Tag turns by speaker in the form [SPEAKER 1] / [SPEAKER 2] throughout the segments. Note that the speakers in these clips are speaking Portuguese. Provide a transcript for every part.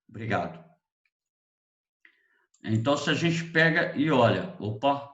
[SPEAKER 1] Obrigado. Então, se a gente pega e olha, opa,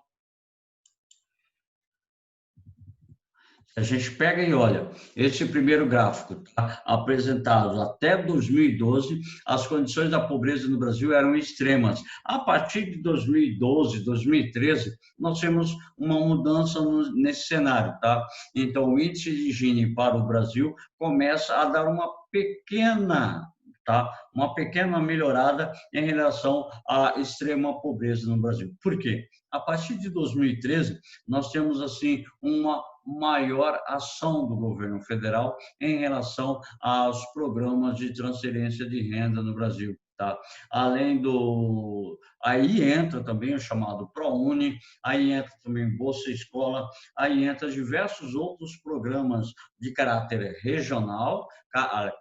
[SPEAKER 1] a gente pega e olha, esse primeiro gráfico tá apresentado até 2012, as condições da pobreza no Brasil eram extremas. A partir de 2012, 2013, nós temos uma mudança nesse cenário, tá? Então, o índice de Gini para o Brasil começa a dar uma pequena, tá? Uma pequena melhorada em relação à extrema pobreza no Brasil. Por quê? A partir de 2013, nós temos assim uma maior ação do governo federal em relação aos programas de transferência de renda no Brasil. Tá? Além do. Aí entra também o chamado ProUni, aí entra também Bolsa Escola, aí entra diversos outros programas de caráter regional,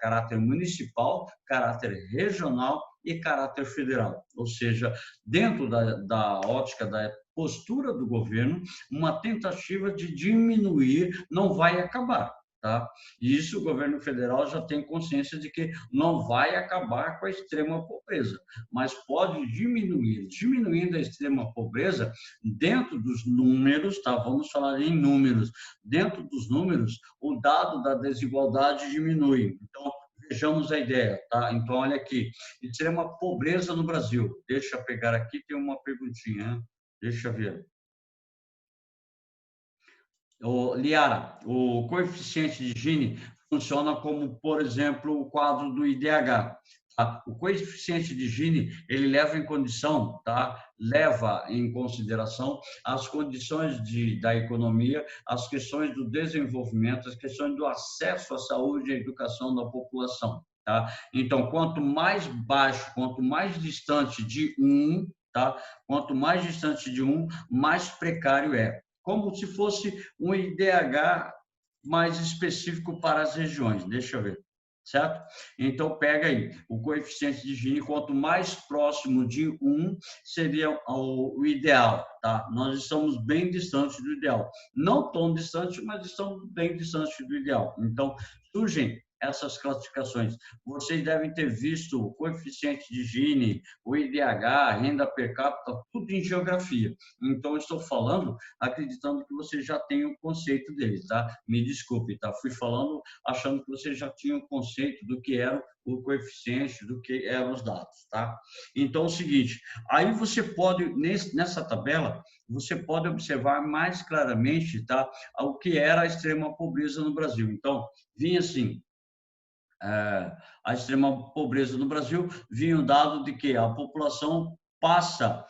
[SPEAKER 1] caráter municipal, caráter regional e caráter federal. Ou seja, dentro da ótica da postura do governo, uma tentativa de diminuir, não vai acabar. Tá? E isso o governo federal já tem consciência de que não vai acabar com a extrema pobreza, mas pode diminuir. Diminuindo a extrema pobreza, dentro dos números, tá? Vamos falar em números, dentro dos números, o dado da desigualdade diminui. Então, vejamos a ideia, tá? Então, olha aqui, extrema pobreza no Brasil. Deixa eu pegar aqui, tem uma perguntinha, deixa eu ver. Liara, o coeficiente de Gini funciona como, por exemplo, o quadro do IDH. Tá? O coeficiente de Gini, ele leva em condição, tá? Leva em consideração as condições da economia, as questões do desenvolvimento, as questões do acesso à saúde e à educação da população. Tá? Então, quanto mais baixo, quanto mais distante de um, tá? Quanto mais distante de um, mais precário é, como se fosse um IDH mais específico para as regiões. Deixa eu ver, certo? Então, pega aí, o coeficiente de Gini, quanto mais próximo de 1, seria o ideal, tá? Nós estamos bem distantes do ideal. Não tão distante, mas estamos bem distantes do ideal. Então, surgem essas classificações. Vocês devem ter visto o coeficiente de Gini, o IDH, renda per capita, tudo em geografia. Então, estou falando acreditando que você já tem o conceito dele, tá? Me desculpe, tá? Fui falando achando que você já tinha o conceito do que era o coeficiente, do que eram os dados, tá? Então, é o seguinte, aí você pode, nessa tabela, você pode observar mais claramente, tá? O que era a extrema pobreza no Brasil. Então, vinha assim, a extrema pobreza no Brasil, vinha o dado de que a população passa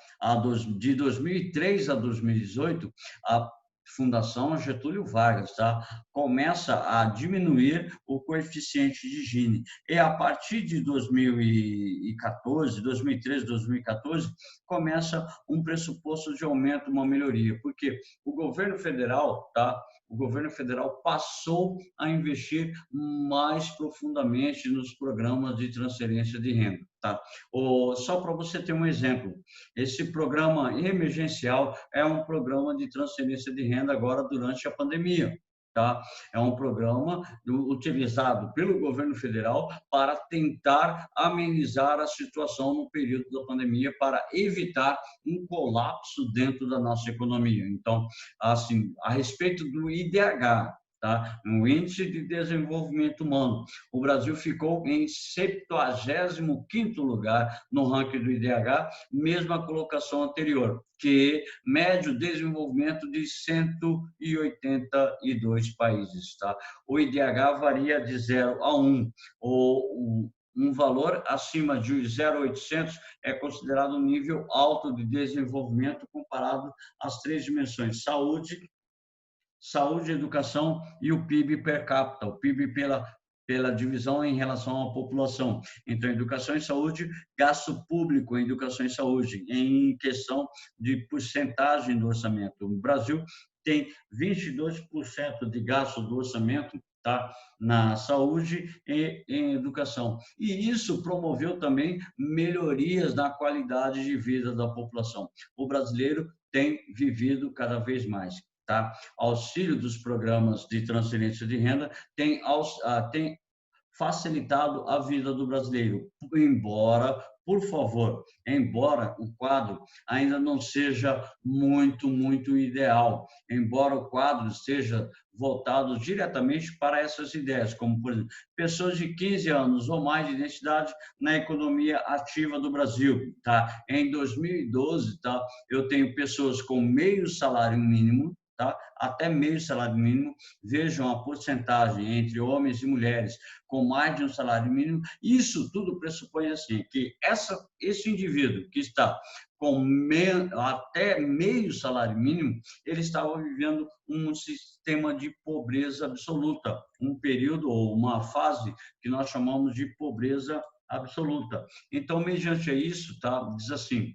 [SPEAKER 1] de 2003 a 2018, a Fundação Getúlio Vargas, tá? Começa a diminuir o coeficiente de Gini. E a partir de 2014, 2013, 2014, começa um pressuposto de aumento, uma melhoria, porque o governo federal, tá? O governo federal passou a investir mais profundamente nos programas de transferência de renda. Tá? Só para você ter um exemplo, esse programa emergencial é um programa de transferência de renda agora durante a pandemia. Tá? É um programa utilizado pelo governo federal para tentar amenizar a situação no período da pandemia, para evitar um colapso dentro da nossa economia. Então, assim, a respeito do IDH, tá? No Índice de Desenvolvimento Humano, o Brasil ficou em 75º lugar no ranking do IDH, mesma colocação anterior, que médio desenvolvimento de 182 países, tá? O IDH varia de 0 a 1, um valor acima de 0,800 é considerado um nível alto de desenvolvimento comparado às três dimensões: saúde, educação e o PIB per capita, o PIB pela divisão em relação à população. Então, educação e saúde, gasto público em educação e saúde, em questão de porcentagem do orçamento. O Brasil tem 22% de gasto do orçamento, tá, na saúde e em educação. E isso promoveu também melhorias na qualidade de vida da população. O brasileiro tem vivido cada vez mais. Tá? Auxílio dos programas de transferência de renda tem facilitado a vida do brasileiro, embora, por favor, embora o quadro ainda não seja muito ideal, embora o quadro esteja voltado diretamente para essas ideias, como, por exemplo, pessoas de 15 anos ou mais de identidade na economia ativa do Brasil. Tá? Em 2012, tá? Eu tenho pessoas com meio salário mínimo, tá? Até meio salário mínimo, vejam a porcentagem entre homens e mulheres com mais de um salário mínimo. Isso tudo pressupõe assim que esse indivíduo que está com até meio salário mínimo, ele estava vivendo um sistema de pobreza absoluta, um período ou uma fase que nós chamamos de pobreza absoluta. Então, mediante isso, tá? Diz assim,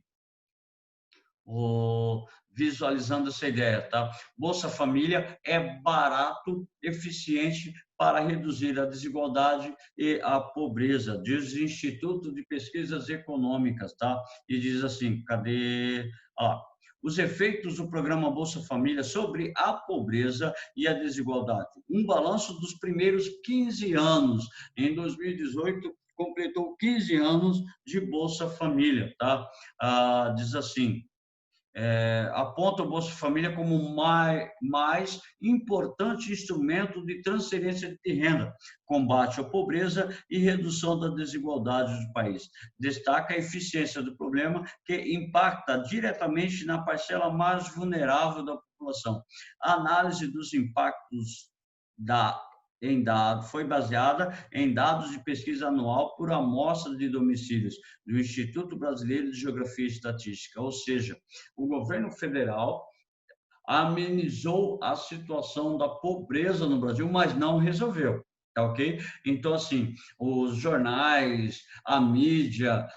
[SPEAKER 1] visualizando essa ideia, tá? Bolsa Família é barato, eficiente para reduzir a desigualdade e a pobreza, diz o Instituto de Pesquisas Econômicas, tá? E diz assim, cadê? Os efeitos do programa Bolsa Família sobre a pobreza e a desigualdade. Um balanço dos primeiros 15 anos. Em 2018, completou 15 anos de Bolsa Família, tá? Diz assim, aponta o Bolsa Família como o mais importante instrumento de transferência de renda, combate à pobreza e redução da desigualdade do país. Destaca a eficiência do programa, que impacta diretamente na parcela mais vulnerável da população. A análise dos impactos foi baseada em dados de pesquisa anual por amostra de domicílios do Instituto Brasileiro de Geografia e Estatística, ou seja, o governo federal amenizou a situação da pobreza no Brasil, mas não resolveu. Tá, ok? Então, assim, os jornais, a mídia,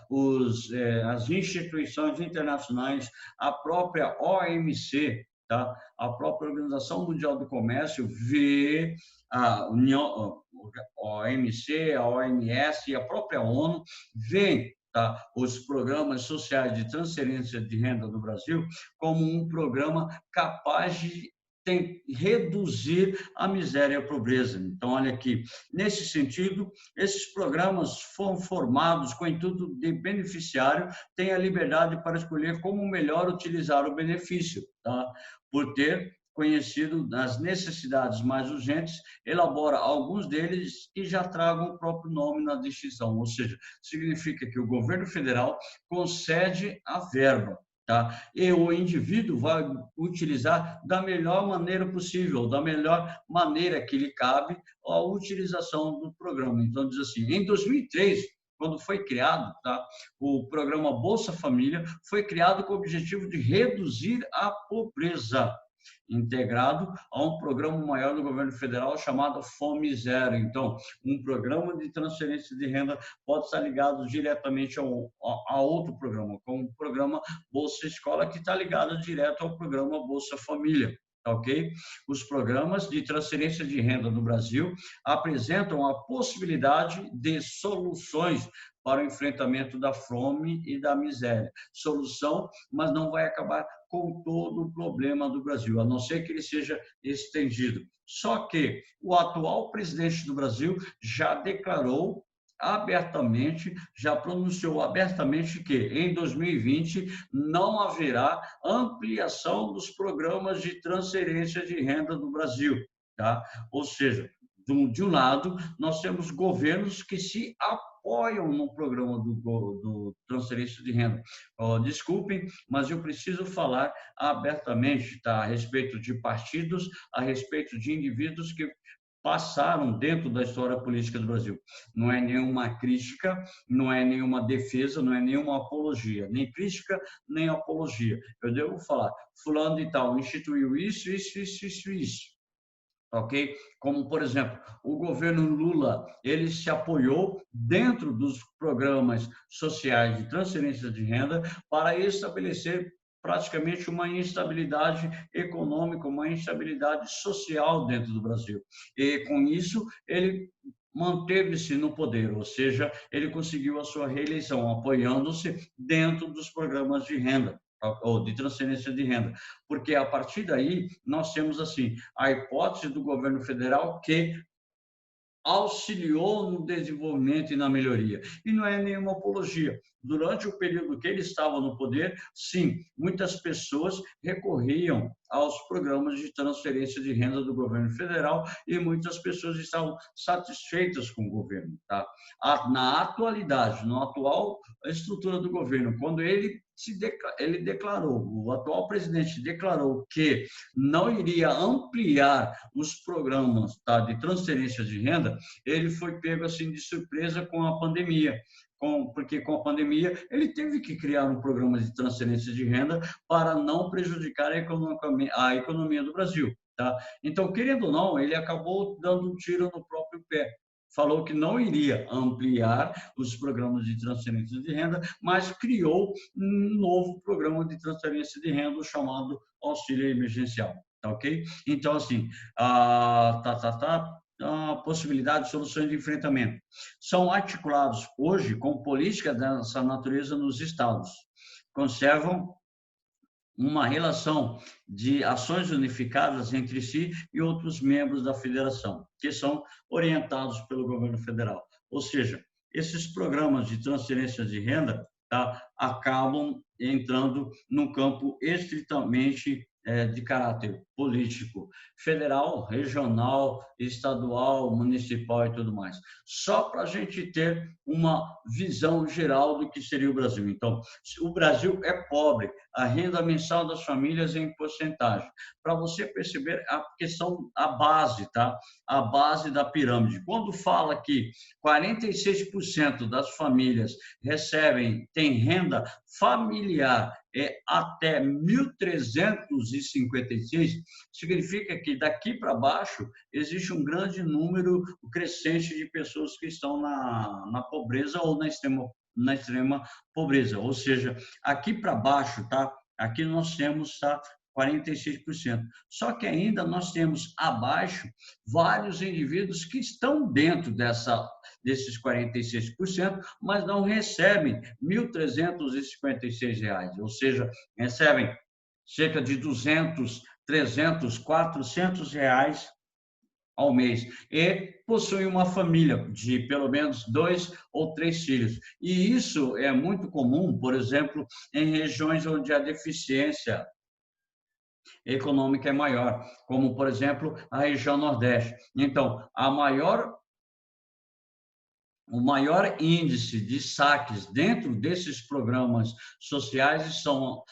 [SPEAKER 1] as instituições internacionais, a própria OMC, tá? A própria Organização Mundial do Comércio vê a União, a OMC, a OMS e a própria ONU vê, tá, os programas sociais de transferência de renda do Brasil como um programa capaz de reduzir a miséria e a pobreza. Então, olha aqui, nesse sentido, esses programas foram formados com o intuito de beneficiário tem a liberdade para escolher como melhor utilizar o benefício, tá? Por ter conhecido as necessidades mais urgentes, elabora alguns deles e já tragam o próprio nome na decisão, ou seja, significa que o governo federal concede a verba, tá? E o indivíduo vai utilizar da melhor maneira possível, da melhor maneira que lhe cabe a utilização do programa. Então, diz assim, em 2003, quando foi criado, tá, o programa Bolsa Família, foi criado com o objetivo de reduzir a pobreza, integrado a um programa maior do governo federal chamado Fome Zero. Então, um programa de transferência de renda pode estar ligado diretamente a outro programa, como o programa Bolsa Escola, que está ligado direto ao programa Bolsa Família. Ok? Os programas de transferência de renda no Brasil apresentam a possibilidade de soluções para o enfrentamento da fome e da miséria. Solução, mas não vai acabar com todo o problema do Brasil, a não ser que ele seja estendido. Só que o atual presidente do Brasil já declarou abertamente, já pronunciou abertamente que em 2020 não haverá ampliação dos programas de transferência de renda do Brasil, tá? Ou seja, de um lado, nós temos governos que se apoiam no programa do transferência de renda. Desculpem, mas eu preciso falar abertamente, tá? A respeito de partidos, a respeito de indivíduos que passaram dentro da história política do Brasil. Não é nenhuma crítica, não é nenhuma defesa, não é nenhuma apologia, nem crítica, nem apologia. Eu devo falar, fulano de tal instituiu isso, ok? Como, por exemplo, o governo Lula, ele se apoiou dentro dos programas sociais de transferência de renda para estabelecer praticamente uma instabilidade econômica, uma instabilidade social dentro do Brasil. E, com isso, ele manteve-se no poder, ou seja, ele conseguiu a sua reeleição, apoiando-se dentro dos programas de renda ou de transferência de renda, porque a partir daí nós temos assim a hipótese do governo federal que auxiliou no desenvolvimento e na melhoria. E não é nenhuma apologia. Durante o período que ele estava no poder, sim, muitas pessoas recorriam aos programas de transferência de renda do governo federal e muitas pessoas estavam satisfeitas com o governo. Tá? Na atualidade, na atual estrutura do governo, quando ele declarou, o atual presidente declarou que não iria ampliar os programas, tá, de transferência de renda, ele foi pego assim de surpresa com a pandemia. Porque com a pandemia ele teve que criar um programa de transferência de renda para não prejudicar a economia do Brasil. Tá? Então, querendo ou não, ele acabou dando um tiro no próprio pé. Falou que não iria ampliar os programas de transferência de renda, mas criou um novo programa de transferência de renda chamado auxílio emergencial. Tá ok? Então, assim, a possibilidade de soluções de enfrentamento são articulados hoje com políticas dessa natureza nos estados. Conservam uma relação de ações unificadas entre si e outros membros da federação, que são orientados pelo governo federal. Ou seja, esses programas de transferência de renda, tá, acabam entrando num campo estritamente de caráter político, federal, regional, estadual, municipal e tudo mais. Só para a gente ter uma visão geral do que seria o Brasil. Então, o Brasil é pobre, a renda mensal das famílias é em porcentagem. Para você perceber a questão, a base, tá? A base da pirâmide. Quando fala que 46% das famílias têm renda familiar até 1.356, significa que daqui para baixo existe um grande número crescente de pessoas que estão na pobreza ou na extrema pobreza. Ou seja, aqui para baixo, tá? Aqui nós temos, tá? 46%. Só que ainda nós temos abaixo vários indivíduos que estão dentro desses 46%, mas não recebem R$ 1.356, ou seja, recebem cerca de 200, 300, 400 reais ao mês e possuem uma família de pelo menos 2 ou 3 filhos. E isso é muito comum, por exemplo, em regiões onde a deficiência econômica é maior, como, por exemplo, a região Nordeste. Então, o maior índice de saques dentro desses programas sociais são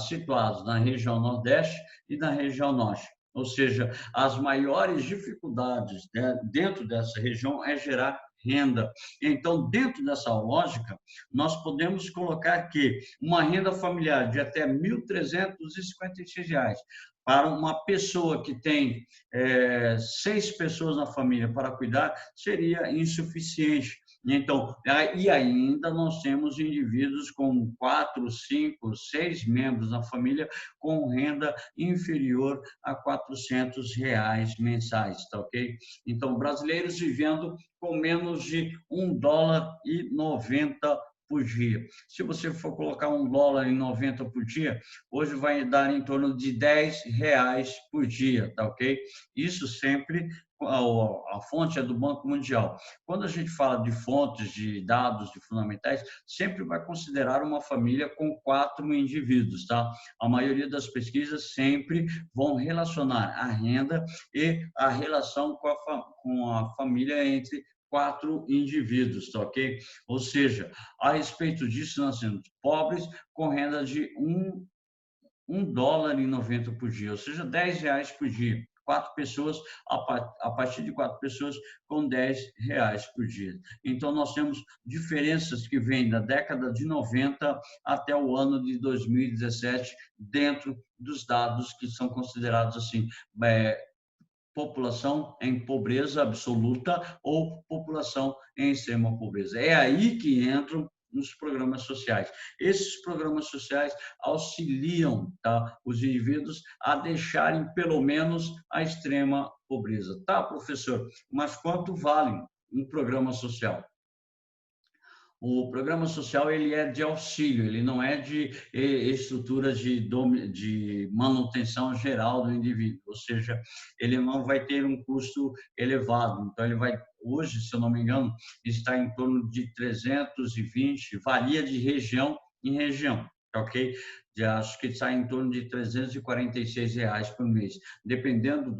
[SPEAKER 1] situados na região Nordeste e na região Norte. Ou seja, as maiores dificuldades, né, dentro dessa região é gerar renda. Então, dentro dessa lógica, nós podemos colocar que uma renda familiar de até R$ 1.356 para uma pessoa que tem 6 pessoas na família para cuidar seria insuficiente. Então, e ainda nós temos indivíduos com 4, 5, 6 membros na família com renda inferior a R$ 400 mensais, tá ok? Então, brasileiros vivendo com menos de US$ 1,90 por dia. Se você for colocar US$ 1,90 por dia, hoje vai dar em torno de R$ 10 por dia, tá ok? Isso sempre, a fonte é do Banco Mundial. Quando a gente fala de fontes, de dados, de fundamentais, sempre vai considerar uma família com 4 indivíduos, tá? A maioria das pesquisas sempre vão relacionar a renda e a relação com a família entre 4 indivíduos, tá ok? Ou seja, a respeito disso, nós temos pobres com renda de US$ 1,90 por dia, ou seja, R$ 10 por dia. 4 pessoas, a partir de 4 pessoas, com R$ 10 por dia. Então, nós temos diferenças que vêm da década de 90 até o ano de 2017, dentro dos dados que são considerados assim, população em pobreza absoluta ou população em extrema pobreza. É aí que entram os programas sociais. Esses programas sociais auxiliam, tá, os indivíduos a deixarem pelo menos a extrema pobreza. Tá, professor? Mas quanto vale um programa social? O programa social ele é de auxílio, ele não é de estrutura de manutenção geral do indivíduo, ou seja, ele não vai ter um custo elevado. Então, ele vai, hoje, se eu não me engano, está em torno de 320, varia de região em região, ok? Acho que está em torno de R$ 346 por mês, dependendo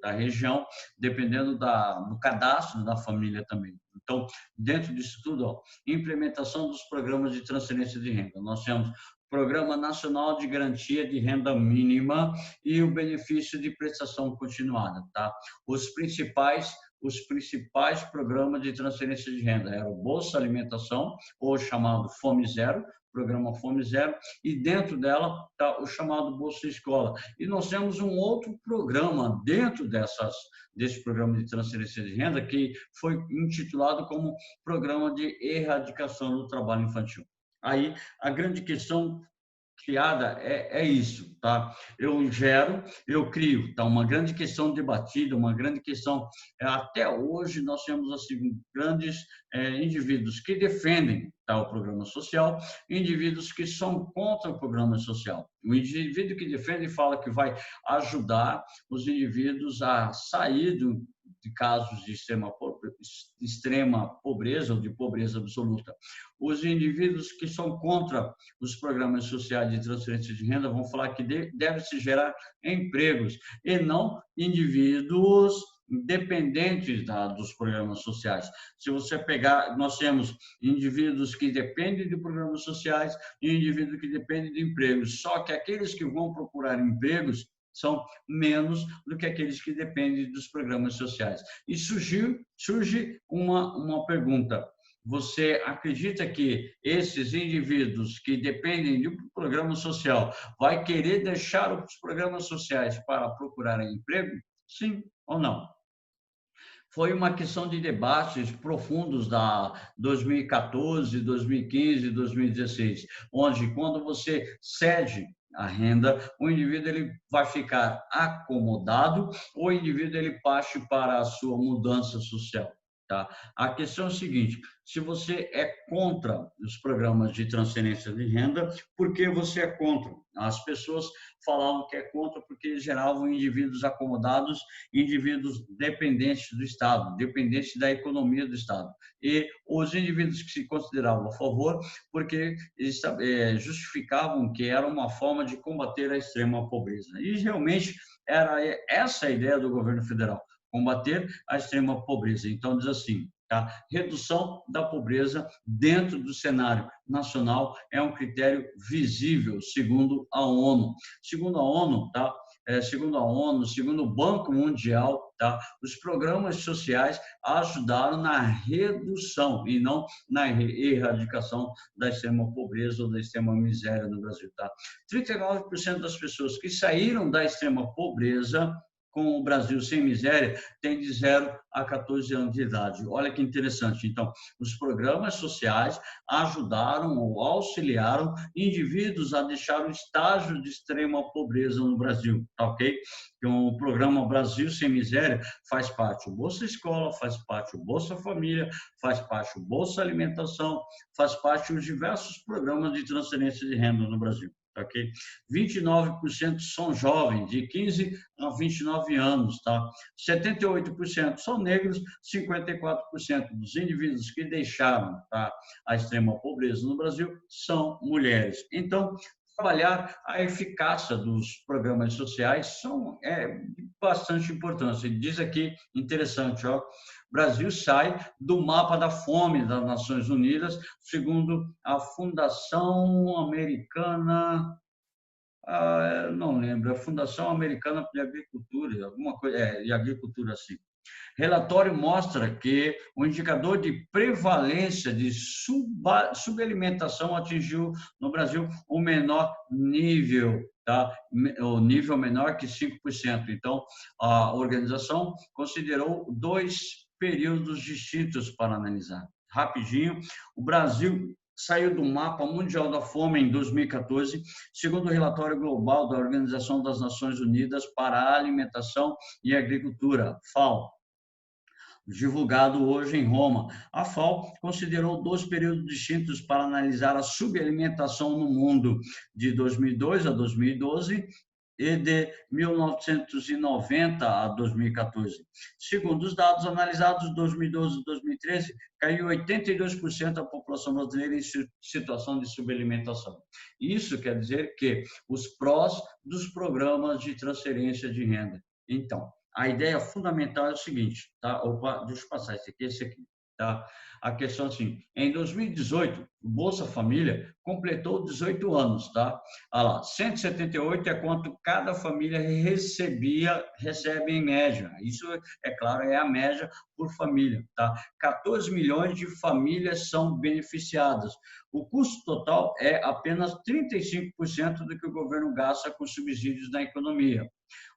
[SPEAKER 1] da região, dependendo do cadastro da família também. Então, dentro disso tudo, ó, implementação dos programas de transferência de renda. Nós temos Programa Nacional de Garantia de Renda Mínima e o benefício de prestação continuada, tá? Os principais programas de transferência de renda eram o Bolsa Alimentação, ou chamado Fome Zero, programa Fome Zero, e dentro dela está o chamado Bolsa Escola. E nós temos um outro programa dentro desse programa de transferência de renda que foi intitulado como Programa de Erradicação do Trabalho Infantil. Aí, a grande questão criada é isso, tá? Eu crio, tá? Uma grande questão debatida, uma grande questão. Até hoje, nós temos assim, grandes indivíduos que defendem, tá, o programa social, indivíduos que são contra o programa social. O indivíduo que defende fala que vai ajudar os indivíduos a sair de casos de extrema pobreza ou de pobreza absoluta. Os indivíduos que são contra os programas sociais de transferência de renda vão falar que deve-se gerar empregos e não indivíduos dependentes dos programas sociais. Se você pegar, nós temos indivíduos que dependem de programas sociais e indivíduos que dependem de empregos, só que aqueles que vão procurar empregos são menos do que aqueles que dependem dos programas sociais. E surge uma pergunta: você acredita que esses indivíduos que dependem de um programa social vai querer deixar os programas sociais para procurar emprego? Sim ou não? Foi uma questão de debates profundos da 2014, 2015, 2016, onde quando você cede a renda, o indivíduo ele vai ficar acomodado, o indivíduo ele parte para a sua mudança social. Tá? A questão é o seguinte: se você é contra os programas de transferência de renda, por que você é contra? As pessoas falavam que é contra porque geravam indivíduos acomodados, indivíduos dependentes do Estado, dependentes da economia do Estado. E os indivíduos que se consideravam a favor, porque eles justificavam que era uma forma de combater a extrema pobreza. E realmente era essa a ideia do governo federal: combater a extrema pobreza. Então, diz assim, tá? Redução da pobreza dentro do cenário nacional é um critério visível, segundo a ONU. Segundo a ONU, tá? Segundo a ONU, segundo o Banco Mundial, tá? Os programas sociais ajudaram na redução e não na erradicação da extrema pobreza ou da extrema miséria no Brasil, tá? 39% das pessoas que saíram da extrema pobreza com o Brasil Sem Miséria tem de 0 a 14 anos de idade. Olha que interessante. Então, os programas sociais ajudaram ou auxiliaram indivíduos a deixar o estágio de extrema pobreza no Brasil, tá ok? Então, o programa Brasil Sem Miséria faz parte o Bolsa Escola, faz parte o Bolsa Família, faz parte o Bolsa Alimentação, faz parte os diversos programas de transferência de renda no Brasil. Ok? 29% são jovens, de 15 a 29 anos, tá? 78% são negros, 54% dos indivíduos que deixaram, tá, a extrema pobreza no Brasil são mulheres. Então, trabalhar a eficácia dos programas sociais é de bastante importância. Ele diz aqui, interessante, ó, o Brasil sai do mapa da fome das Nações Unidas, segundo a Fundação Americana, não lembro, a Fundação Americana de Agricultura, alguma coisa, de agricultura assim. Relatório mostra que o indicador de prevalência de subalimentação atingiu no Brasil o menor nível, tá? O nível menor que 5%. Então, a organização considerou 2 períodos distintos para analisar. Rapidinho, o Brasil saiu do mapa mundial da fome em 2014, segundo o relatório global da Organização das Nações Unidas para a Alimentação e Agricultura, FAO. divulgado hoje em Roma. A FAO considerou 2 períodos distintos para analisar a subalimentação no mundo, de 2002 a 2012 e de 1990 a 2014. Segundo os dados analisados, de 2012 a 2013, caiu 82% da população brasileira em situação de subalimentação. Isso quer dizer que os prós dos programas de transferência de renda. Então, a ideia fundamental é o seguinte, tá? Opa, deixa eu passar esse aqui, tá? A questão é assim, em 2018, o Bolsa Família completou 18 anos, tá? Olha lá, 178 é quanto cada família recebe em média. Isso, é claro, é a média por família, tá? 14 milhões de famílias são beneficiadas. O custo total é apenas 35% do que o governo gasta com subsídios na economia.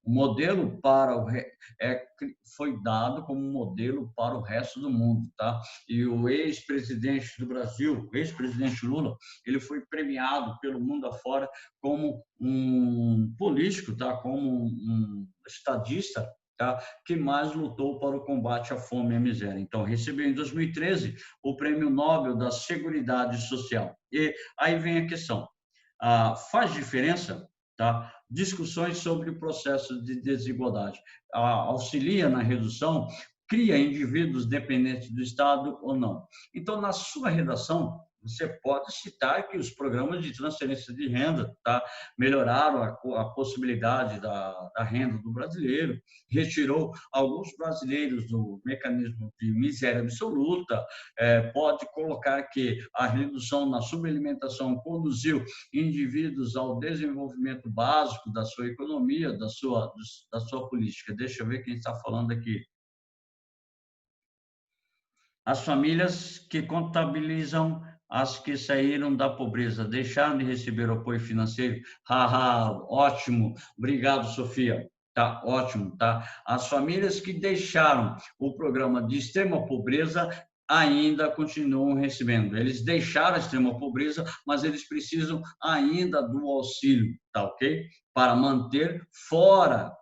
[SPEAKER 1] O modelo foi dado como modelo para o resto do mundo, tá? E o ex-presidente do Brasil, o ex-presidente Lula, ele foi premiado pelo mundo afora como um político, tá? Como um estadista, tá? Que mais lutou para o combate à fome e à miséria. Então, recebeu em 2013 o Prêmio Nobel da Seguridade Social. E aí vem a questão: faz diferença, tá? Discussões sobre o processo de desigualdade. Auxilia na redução, cria indivíduos dependentes do Estado ou não. Então, na sua redação, você pode citar que os programas de transferência de renda, tá, melhoraram a possibilidade da renda do brasileiro, retirou alguns brasileiros do mecanismo de miséria absoluta, pode colocar que a redução na subalimentação conduziu indivíduos ao desenvolvimento básico da sua economia, da sua política. Deixa eu ver quem está falando aqui. As famílias que contabilizam as que saíram da pobreza, deixaram de receber apoio financeiro. Ótimo. Obrigado, Sofia. Tá ótimo, tá? As famílias que deixaram o programa de extrema pobreza ainda continuam recebendo. Eles deixaram a extrema pobreza, mas eles precisam ainda do auxílio, tá ok? Para manter fora,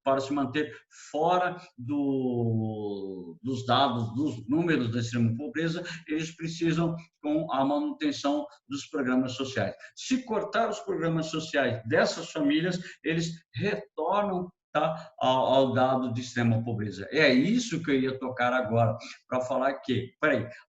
[SPEAKER 1] para se manter fora dos dados, dos números da extrema pobreza, eles precisam com a manutenção dos programas sociais. Se cortar os programas sociais dessas famílias, eles retornam, tá, ao dado de extrema pobreza. É isso que eu ia tocar agora, para falar que,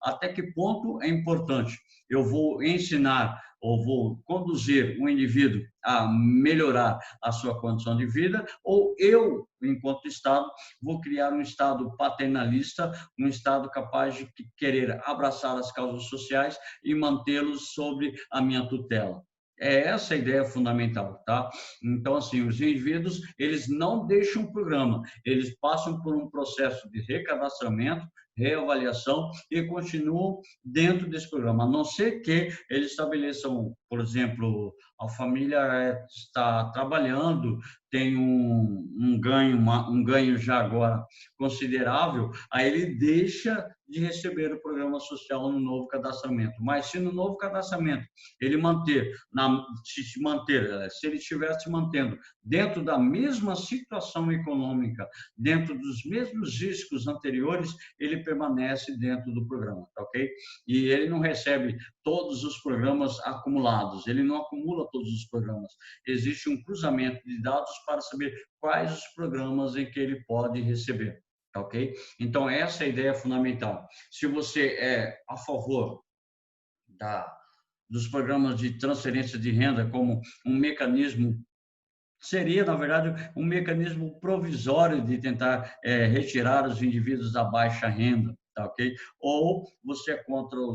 [SPEAKER 1] até que ponto é importante eu vou ensinar ou vou conduzir um indivíduo a melhorar a sua condição de vida, ou eu, enquanto Estado, vou criar um Estado paternalista, um Estado capaz de querer abraçar as causas sociais e mantê-los sob a minha tutela. É essa a ideia fundamental, tá? Então, assim, os indivíduos, eles não deixam o programa, eles passam por um processo de recadastramento, reavaliação e continuam dentro desse programa, a não ser que eles estabeleçam, por exemplo, a família está trabalhando, tem um ganho já agora considerável, aí ele deixa de receber o programa social no novo cadastramento. Mas se no novo cadastramento ele se ele estiver se mantendo dentro da mesma situação econômica, dentro dos mesmos riscos anteriores, ele permanece dentro do programa, tá ok? E ele não recebe todos os programas acumulados, ele não acumula todos os programas. Existe um cruzamento de dados para saber quais os programas em que ele pode receber, tá ok? Então, essa é a ideia fundamental. Se você é a favor dos programas de transferência de renda como um mecanismo, seria, na verdade, um mecanismo provisório de tentar retirar os indivíduos da baixa renda, tá ok? Ou você é contra o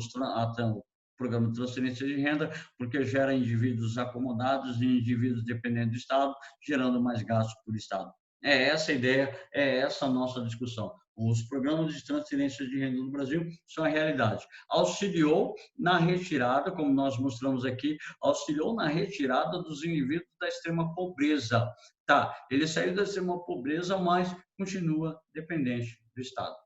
[SPEAKER 1] programa de transferência de renda, porque gera indivíduos acomodados e indivíduos dependentes do Estado, gerando mais gastos por Estado. É essa a ideia, é essa a nossa discussão. Os programas de transferência de renda no Brasil são a realidade. Auxiliou na retirada, como nós mostramos aqui, auxiliou na retirada dos indivíduos da extrema pobreza. Tá, ele saiu da extrema pobreza, mas continua dependente do Estado.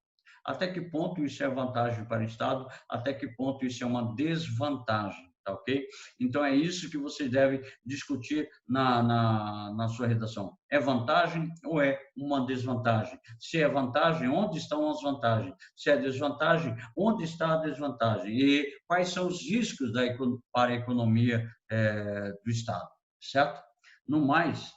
[SPEAKER 1] Até que ponto isso é vantagem para o Estado? Até que ponto isso é uma desvantagem? tá ok? Então, é isso que você deve discutir na sua redação. É vantagem ou é uma desvantagem? Se é vantagem, onde estão as vantagens? Se é desvantagem, onde está a desvantagem? E quais são os riscos para a economia do Estado, certo? No mais,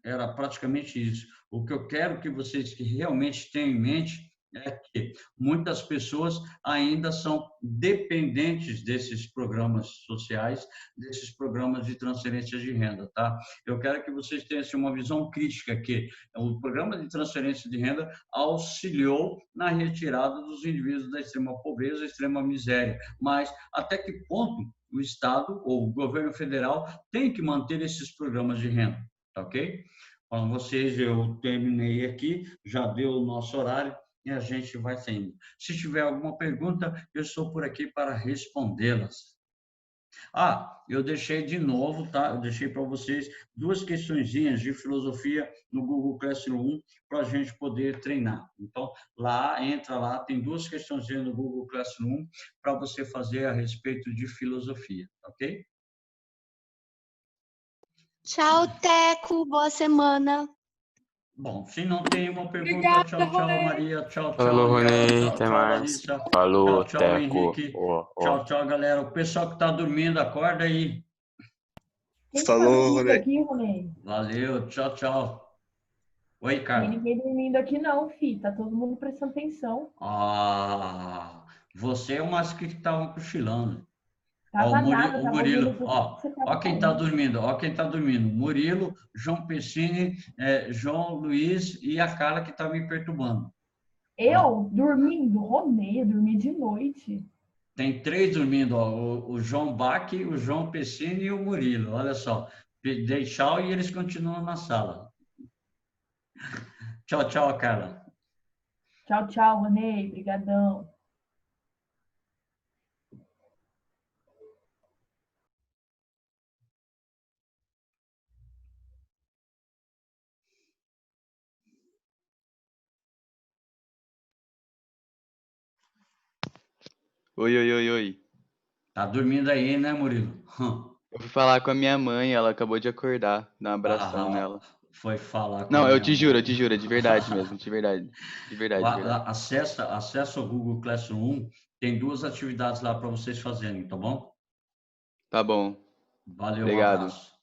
[SPEAKER 1] era praticamente isso. O que eu quero que vocês que realmente tenham em mente é que muitas pessoas ainda são dependentes desses programas sociais, desses programas de transferência de renda, tá? Eu quero que vocês tenham assim, uma visão crítica que o programa de transferência de renda auxiliou na retirada dos indivíduos da extrema pobreza, extrema miséria, mas até que ponto o Estado ou o governo federal tem que manter esses programas de renda, tá ok? Para vocês, eu terminei aqui, já deu o nosso horário e a gente vai saindo. Se tiver alguma pergunta, eu estou por aqui para respondê-las. Eu deixei de novo, tá? Eu deixei para vocês duas questõezinhas de filosofia no Google Classroom para a gente poder treinar. Então, entra lá, tem duas questõezinhas no Google Classroom para você fazer a respeito de filosofia, ok?
[SPEAKER 2] Tchau, Teco. Boa semana.
[SPEAKER 1] Bom, se não tem uma pergunta,
[SPEAKER 3] Obrigada,
[SPEAKER 1] tchau, tchau,
[SPEAKER 3] Ronei.
[SPEAKER 1] Maria, tchau,
[SPEAKER 4] Falou,
[SPEAKER 1] tchau, Liara,
[SPEAKER 4] Ronei.
[SPEAKER 1] tchau,
[SPEAKER 4] Até
[SPEAKER 1] tchau,
[SPEAKER 4] mais.
[SPEAKER 1] Larissa,
[SPEAKER 4] Falou,
[SPEAKER 1] tchau, tchau,
[SPEAKER 4] Teco.
[SPEAKER 1] Henrique, tchau, tchau, galera. O pessoal que está dormindo, acorda aí.
[SPEAKER 3] Quem tá
[SPEAKER 5] Falou,
[SPEAKER 3] dormindo
[SPEAKER 5] Ronei.
[SPEAKER 3] aqui, Ronei?
[SPEAKER 1] Valeu, tchau, tchau. Oi,
[SPEAKER 3] Tem
[SPEAKER 1] Carla.
[SPEAKER 3] ninguém dormindo aqui não, fi. Tá todo mundo prestando atenção.
[SPEAKER 1] Você é umas que estavam cochilando.
[SPEAKER 3] Tava nada,
[SPEAKER 1] O
[SPEAKER 3] tava ouvindo
[SPEAKER 1] Murilo,
[SPEAKER 3] tudo que você
[SPEAKER 1] ó
[SPEAKER 3] tava
[SPEAKER 1] quem está
[SPEAKER 3] falando.
[SPEAKER 1] dormindo, ó quem está dormindo. Murilo, João Pessini, João Luiz e a Carla que está me perturbando.
[SPEAKER 3] Eu dormindo, Ronei, eu dormi de noite.
[SPEAKER 1] Tem três dormindo, ó, o João Bach, o João Pessini e o Murilo. Olha só, dei tchau e eles continuam na sala. Tchau, tchau, Carla.
[SPEAKER 3] Tchau, tchau, Ronei. Brigadão.
[SPEAKER 4] Oi, oi, oi, oi.
[SPEAKER 1] Tá dormindo aí, né, Murilo?
[SPEAKER 4] Eu fui falar com a minha mãe, ela acabou de acordar. Dá um abração nela.
[SPEAKER 1] Foi falar com
[SPEAKER 4] Não,
[SPEAKER 1] a
[SPEAKER 4] eu
[SPEAKER 1] minha
[SPEAKER 4] te juro,
[SPEAKER 1] mãe.
[SPEAKER 4] eu te juro, é de verdade mesmo, de verdade. De verdade, de verdade.
[SPEAKER 1] Acessa o Google Classroom, tem duas atividades lá para vocês fazerem, tá bom?
[SPEAKER 4] Tá bom.
[SPEAKER 1] Valeu, um
[SPEAKER 4] Obrigado.
[SPEAKER 1] abraço.